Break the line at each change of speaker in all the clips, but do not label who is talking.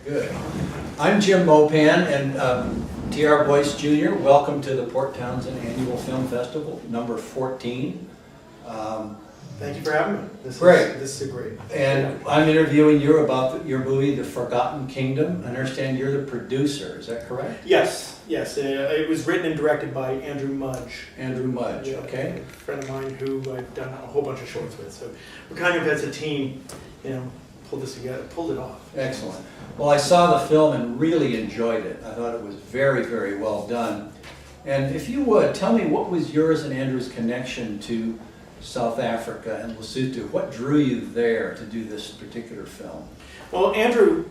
Good. I'm Jim Mopan and T.R. Boyce Jr. Welcome to the Port Townsend Annual Film Festival, number 14.
Thank you for having me. This is great.
And I'm interviewing you about your movie, The Forgotten Kingdom. I understand you're the producer, is that correct?
Yes. It was written and directed by Andrew Mudge.
Andrew Mudge, okay.
A friend of mine who I've done a whole bunch of shorts with. So we're kind of, as a team, pulled this together, pulled it off.
Excellent. Well, I saw the film and really enjoyed it. I thought it was very, very well done. And if you would, tell me what was yours and Andrew's connection to South Africa and Lesotho? What drew you there to do this particular film?
Well, Andrew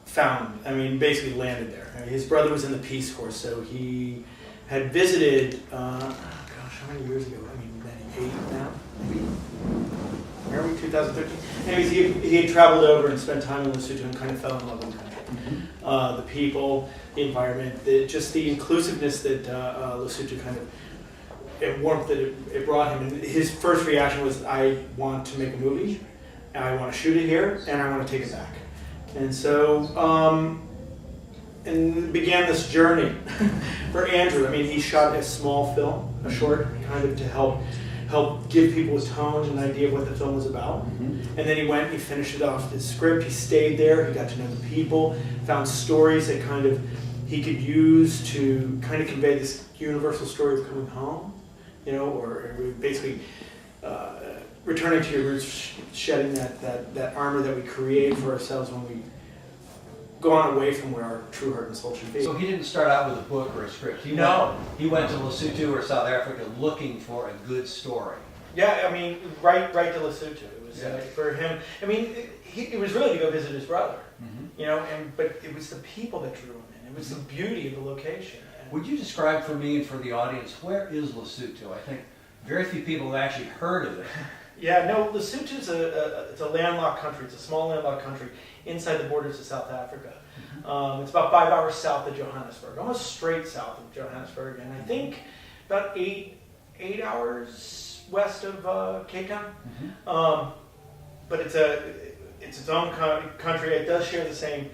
basically landed there. His brother was in the Peace Corps, so he had visited, how many years ago? Maybe 8 now? Maybe 2013. Anyways, he had traveled over and spent time in Lesotho and kind of fell in love with the country. Mm-hmm. The people, the environment, just the inclusiveness that Lesotho kind of, and warmth that it brought him. And his first reaction was, I want to make a movie, and I want to shoot it here, and I want to take it back. And so, and began this journey for Andrew. He shot a small film, a short, kind of to help give people a tone and an idea of what the film was about. Mm-hmm. And then he went, he finished it off his script, he stayed there, he got to know the people, found stories that kind of he could use to kind of convey this universal story of coming home, or basically returning to your roots, shedding that armor that we create for ourselves when we go on away from where our true heart and soul should be.
So he didn't start out with a book or a script. He went to Lesotho or South Africa looking for a good story.
Yeah, right to Lesotho. It was for him. It was really to go visit his brother. Mm-hmm. But it was the people that drew him in. It was the beauty of the location.
Would you describe for me and for the audience, where is Lesotho? I think very few people have actually heard of it.
Yeah, no, Lesotho is it's a landlocked country. It's a small landlocked country inside the borders of South Africa. Mm-hmm. It's about 5 hours south of Johannesburg, almost straight south of Johannesburg, and I think about 8 hours west of Cape Town. Mm-hmm. But it's its own country. It does share the same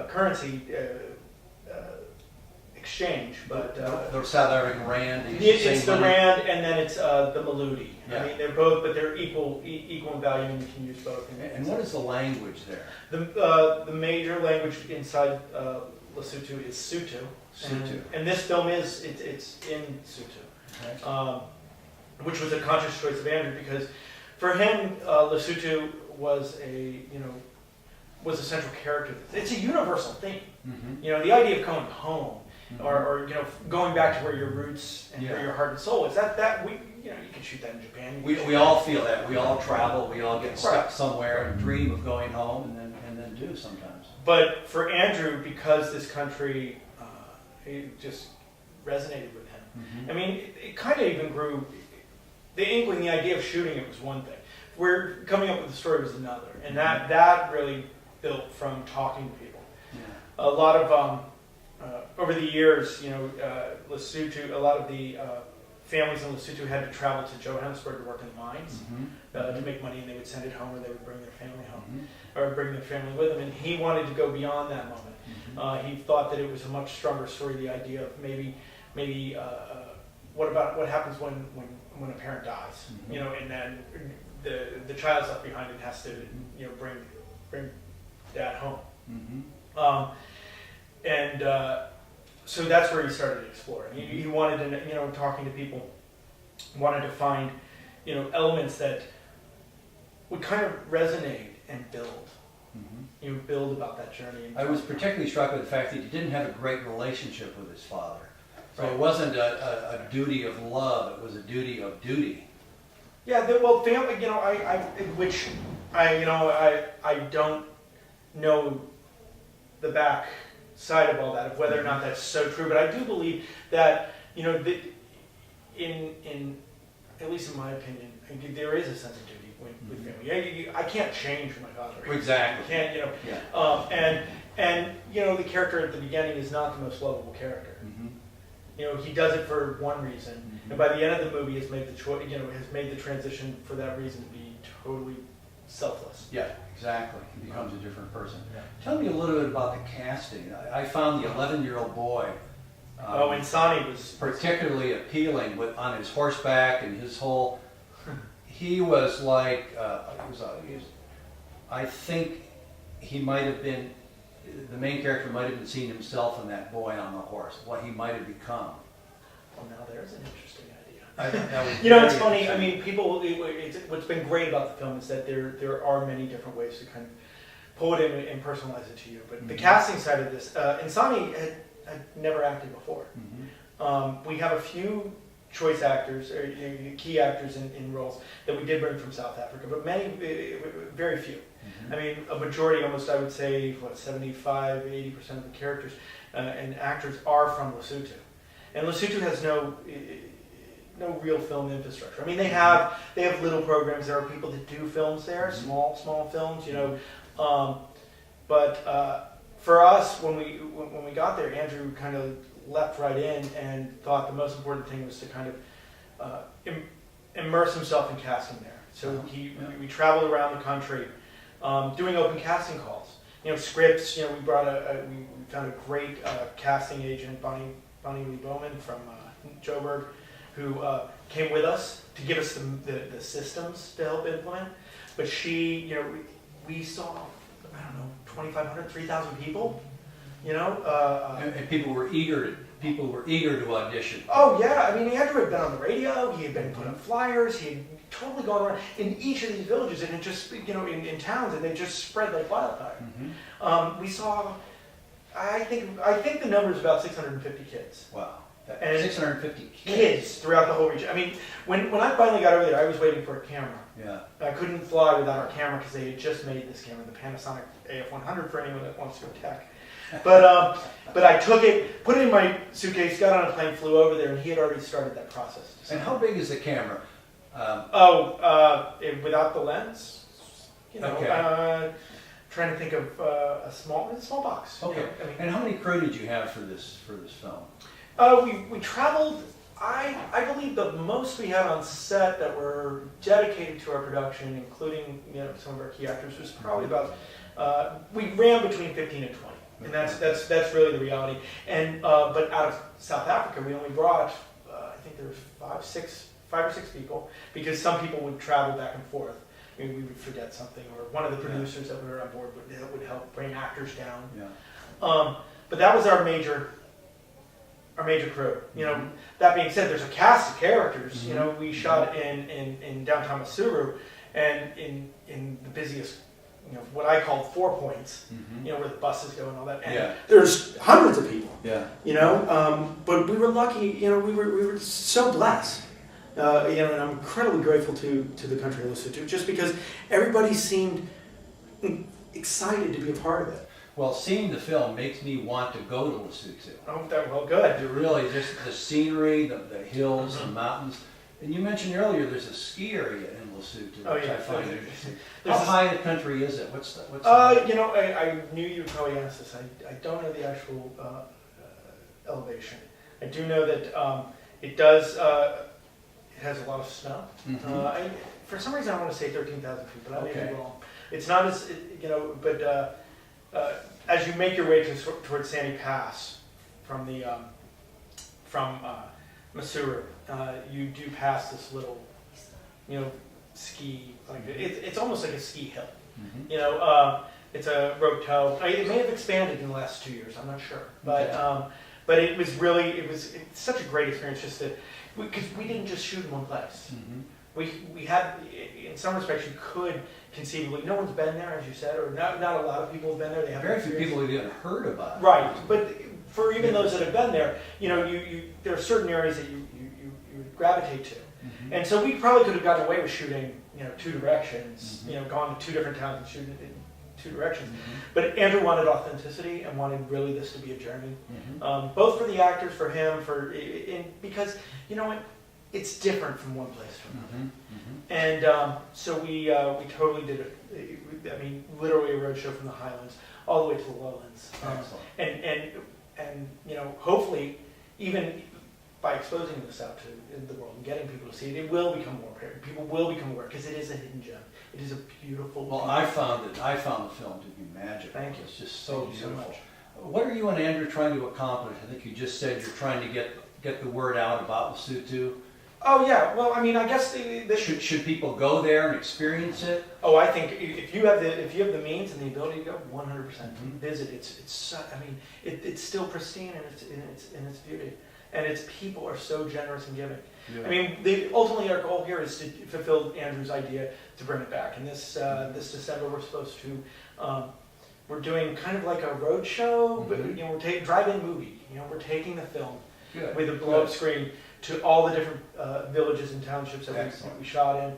currency exchange, but
the South African rand.
It's the rand, and then it's the Maludi.
Yeah.
They're both, but they're equal in value, and you can use both.
And what is the language there?
The major language inside Lesotho is Sotho. And this film it's in Sotho, okay. Which was a conscious choice of Andrew, because for him Lesotho was a central character. It's a universal theme. Mm-hmm. The idea of coming home. Mm-hmm. Or going back to where your roots and where your heart and soul is. That we you can shoot that in Japan.
We all feel that. We all travel. We all get stuck somewhere and dream of going home, and then do sometimes.
But for Andrew, because this country, it just resonated with him. Mm-hmm. It kind of even grew. The inkling, the idea of shooting it was one thing. We're coming up with the story was another, and that really built from talking to people. Yeah. A lot of over the years, Lesotho, a lot of the families in Lesotho had to travel to Johannesburg to work in the mines. Mm-hmm. To make money, and they would send it home, or they would bring their family home, mm-hmm. or bring their family with them. And he wanted to go beyond that moment. Mm-hmm. He thought that it was a much stronger story. The idea of maybe what happens when a parent dies, mm-hmm. And then the child's left behind and has to bring dad home. Mm-hmm. So that's where he started exploring. He wanted to, talking to people, wanted to find, elements that would kind of resonate and build. Mm-hmm. Build about that journey.
I was particularly struck with the fact that he didn't have a great relationship with his father. So
right.
It wasn't a duty of love; it was a duty of duty.
Yeah, family. I don't know the back side of all that, of whether or not that's so true, but I do believe that in at least in my opinion, there is a sense of duty with family. I can't change my father.
Exactly.
I can't, yeah. And the character at the beginning is not the most lovable character. Mm-hmm. He does it for one reason, mm-hmm. and by the end of the movie has made the choice. Has made the transition for that reason to be totally selfless.
Yeah, exactly. He becomes a different person.
Yeah.
Tell me a little bit about the casting. I found the 11-year-old boy
And Sonny was
particularly appealing on his horseback and his whole. He was like, I think he might have been, the main character might have been seeing himself in that boy on the horse, what he might have become.
Well, now there's an interesting idea.
I thought that was
It's
very
funny. I
interesting.
mean, people. What's been great about the film is that there are many different ways to kind of pull it in and personalize it to you. But the casting side of this, Insani had never acted before. We have a few choice actors, or key actors in roles that we did bring from South Africa, but very few. I mean, a majority, almost I would say, 75, 80% of the characters and actors are from Lesotho. And Lesotho has no real film infrastructure. I mean, they have little programs. There are people that do films there, small films, But for us, when we got there, Andrew kind of leapt right in and thought the most important thing was to kind of immerse himself in casting there. So we traveled around the country doing open casting calls. Scripts. We brought we found a great casting agent, Bonnie Lee Bowman from Joburg, who came with us to give us the systems to help implement. But she, we saw, 2,500, 3,000 people.
And people were eager to audition.
Oh yeah, I mean, Andrew had been on the radio. He had been putting up flyers. He had totally gone around in each of these villages, and it just, in towns, and they just spread like wildfire. We saw, I think the number is about 650 kids.
Wow.
And
650
kids throughout the whole region. I mean, when I finally got over there, I was waiting for a camera.
Yeah.
I couldn't fly without our camera because they had just made this camera, the Panasonic AF100, for anyone that wants to go tech. But I took it, put it in my suitcase, got on a plane, flew over there, and he had already started that process.
And how big is the camera?
Without the lens,
Okay.
trying to think of a small box.
Okay. And how many crew did you have for this film?
We traveled. I believe the most we had on set that were dedicated to our production, including some of our key actors, was probably about. We ran between 15 and 20, and that's really the reality. And but out of South Africa, we only brought I think there was five or six people, because some people would travel back and forth. I mean, we would forget something, or one of the producers that we were on board would help bring actors down.
Yeah.
But that was our major crew. That being said, there's a cast of characters. We shot in downtown Masuru, and in the busiest, what I call 4 points, where the buses go and all that. And there's hundreds of people.
Yeah.
But we were lucky. We were so blessed. And I'm incredibly grateful to the country of Lesotho, just because everybody seemed excited to be a part of it.
Well, seeing the film makes me want to go to Lesotho.
Oh, well, good.
It really, just the scenery, the hills, the mountains. And you mentioned earlier there's a ski area in Lesotho, which I find interesting. How high in the country is it? What's the
I knew you would probably ask this. I don't know the actual elevation. I do know that it does. It has a lot of snow. For some reason, I want to say 13,000 feet, but I may be wrong. It's not as but as you make your way towards Sandy Pass from Masuru, you do pass this little, ski. It's almost like a ski hill. It's a rope tow. It may have expanded in the last 2 years. I'm not sure, but it was it's such a great experience, just because we didn't just shoot in one place. We had, in some respects, you could conceivably. No one's been there, as you said, or not a lot of people have been there. They have
very few people have even heard about it.
Right, but for even those that have been there, there are certain areas that you would gravitate to, and so we probably could have gotten away with shooting, two directions, gone to two different towns and shooting in two directions. But Andrew wanted authenticity and wanted really this to be a journey, both for the actors, for him, because it's different from one place to another. And so we totally did it. I mean, literally a road show from the highlands all the way to the lowlands. And hopefully, even by exposing this out to the world and getting people to see it, it will become more apparent. People will become aware because it is a hidden gem. It is a beautiful.
Well, I found the film to be magical.
Thank you.
It's just so
Thank you so
beautiful.
much.
What are you and Andrew trying to accomplish? I think you just said you're trying to get the word out about Lesotho.
Oh yeah, well, I mean, I guess
Should people go there and experience it?
Oh, I think if you have the means and the ability to go, 100% visit. It's still pristine in its beauty, and its people are so generous and giving.
Yeah.
I mean, ultimately our goal here is to fulfill Andrew's idea to bring it back. And this December we're supposed to. We're doing kind of like a road show, but we're drive-in movie. We're taking the film with a blow-up screen to all the different villages and townships that we shot in,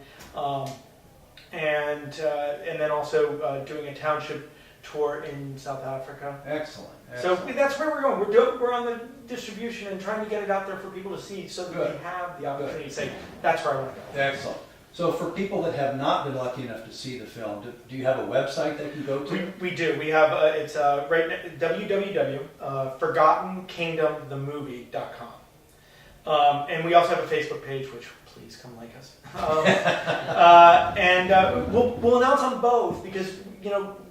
and then also doing a township tour in South Africa.
Excellent.
So that's where we're going. We're on the distribution and trying to get it out there for people to see, so that they have the opportunity to say, "That's where I want to go."
Excellent. So for people that have not been lucky enough to see the film, do you have a website they can go to?
We do. We have it's right now, www.forgottenkingdomthemovie.com. And we also have a Facebook page, which please come like us. We'll announce on both because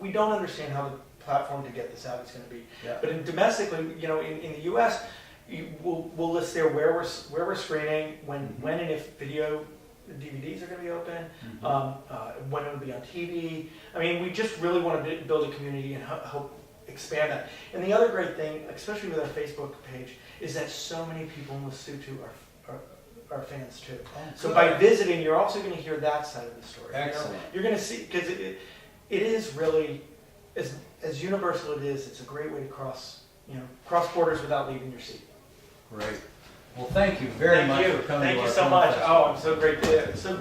we don't understand how the platform to get this out is going to be.
Yeah.
But domestically, in the U.S., we'll list there where we're screening, when and if video DVDs are going to be open, when it will be on TV. I mean, we just really want to build a community and help expand that. And the other great thing, especially with our Facebook page, is that so many people in Lesotho are fans too.
Oh,
so by visiting, you're also going to hear that side of the story.
Excellent.
You're going to see, because it is really, as universal it is, it's a great way to cross borders without leaving your seat.
Great. Well, thank you very much for coming
Thank
to
you
our
so
film
much.
festival.
Oh, I'm so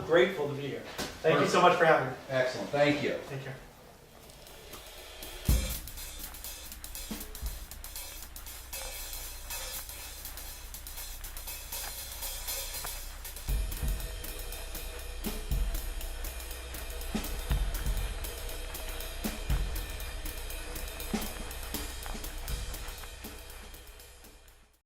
grateful to be here. Thank you so much for having me.
Excellent. Thank you.
Take care.